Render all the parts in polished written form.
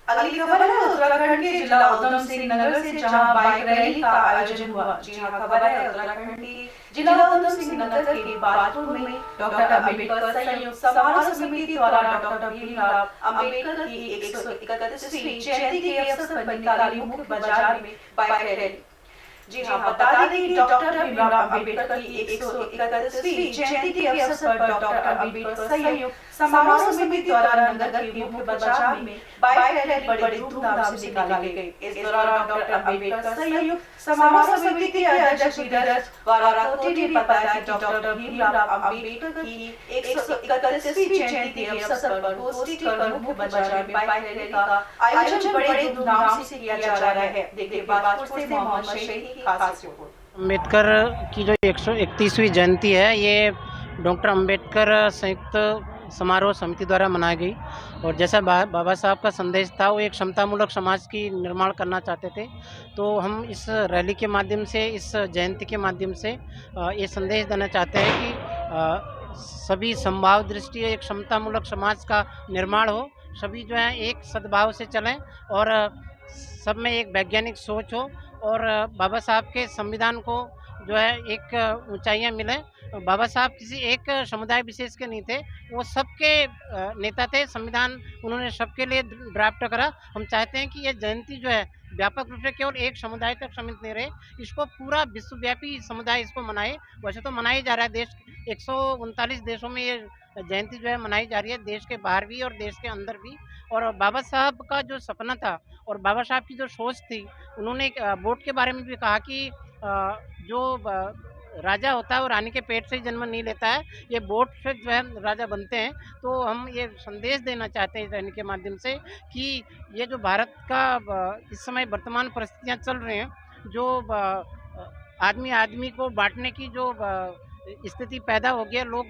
अगली खबर है उत्तराखंड के जिला उधम सिंह नगर से, जहां बाइक रैली का आयोजन हुआ। जी हां, खबर है उत्तराखंड के जिला उधम सिंह नगर के बाजपुर में डॉक्टर अम्बेडकर संयुक्त समारोह समिति द्वारा डॉक्टर भीमराव अम्बेडकर की 131वीं जयंती के अवसर पर निकाली मुख्य बाजार में बाइक रैली। जी हाँ, बता दें कि डॉक्टर भीमराव अम्बेडकर की 131वीं जयंती के अवसर पर डॉक्टर अम्बेडकर संयुक्त समारोह समिति द्वारा नगर के मुख्य बाजार में बाइक रैली बड़े धूमधाम से निकाली गई। इस दौरान डॉक्टर अम्बेडकर संयुक्त समारोह समिति के अध्यक्ष नीरज वाराकोटी ने बताया कि डॉक्टर भीमराव अम्बेडकर की 131वीं जयंती के अवसर पर गोष्ठी कर मुख्य बाजार में बाइक रैली का आयोजन बड़े धूमधाम से किया जा रहा है। देखिए बाजपुर से मोहम्मद शहीद की खास रिपोर्ट। अम्बेडकर की जो 131वीं जयंती है, ये डॉक्टर अम्बेडकर संयुक्त समारोह समिति द्वारा मनाई गई। और जैसा बाबा साहब का संदेश था, वो एक क्षमतामूलक समाज की निर्माण करना चाहते थे। तो हम इस रैली के माध्यम से, इस जयंती के माध्यम से ये संदेश देना चाहते हैं कि सभी संभाव दृष्टि एक क्षमतामूलक समाज का निर्माण हो, सभी जो है एक सद्भाव से चलें और सब में एक वैज्ञानिक सोच हो और बाबा साहब के संविधान को जो है एक ऊंचाइयां मिले। बाबा साहब किसी एक समुदाय विशेष के नहीं थे, वो सबके नेता थे। संविधान उन्होंने सबके लिए ड्राफ्ट करा। हम चाहते हैं कि ये जयंती जो है व्यापक रूप से केवल एक समुदाय तक सीमित नहीं रहे, इसको पूरा विश्वव्यापी समुदाय इसको मनाए। वैसे तो मनाया जा रहा है, देश 139 देशों में ये जयंती जो है मनाई जा रही है, देश के बाहर भी और देश के अंदर भी। और बाबा साहब का जो सपना था और बाबा साहब की जो सोच थी, उन्होंने वोट के बारे में भी कहा कि जो राजा होता है वो रानी के पेट से ही जन्म नहीं लेता है, ये वोट से जो है राजा बनते हैं। तो हम ये संदेश देना चाहते हैं इस रैली के माध्यम से कि ये जो भारत का इस समय वर्तमान परिस्थितियां चल रही हैं, जो आदमी आदमी को बांटने की जो स्थिति पैदा हो गई है, लोग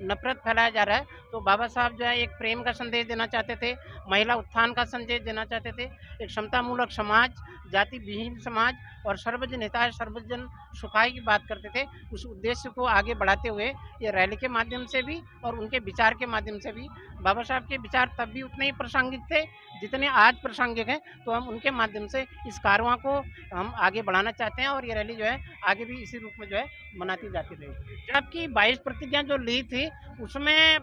नफरत फैलाया जा रहा है। तो बाबा साहब जो है एक प्रेम का संदेश देना चाहते थे, महिला उत्थान का संदेश देना चाहते थे, एक क्षमतामूलक समाज, जाति विहीन समाज और सर्वजन हिताय सर्वजन सुखाय की बात करते थे। उस उद्देश्य को आगे बढ़ाते हुए ये रैली के माध्यम से भी और उनके विचार के माध्यम से भी, बाबा साहब के विचार तब भी उतने ही प्रासंगिक थे जितने आज प्रासंगिक हैं। तो हम उनके माध्यम से इस कारवां को हम आगे बढ़ाना चाहते हैं और ये रैली जो है आगे भी इसी रूप में जो है मनाती जाती रहेगी। जबकि 22 प्रतिज्ञा जो ली थी, उसमें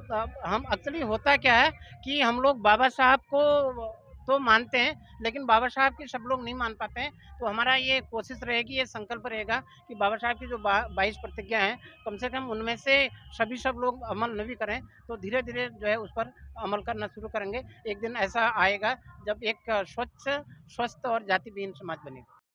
हम एक्चुअली होता क्या है कि हम लोग बाबा साहब को तो मानते हैं, लेकिन बाबा साहब की सब लोग नहीं मान पाते हैं। तो हमारा ये कोशिश रहेगी, ये संकल्प रहेगा कि बाबा साहब की जो 22 प्रतिज्ञा हैं, कम से कम उनमें से सभी सब लोग अमल न भी करें तो धीरे धीरे जो है उस पर अमल करना शुरू करेंगे। एक दिन ऐसा आएगा जब एक स्वच्छ, स्वस्थ और जाति विहीन समाज बनेगा।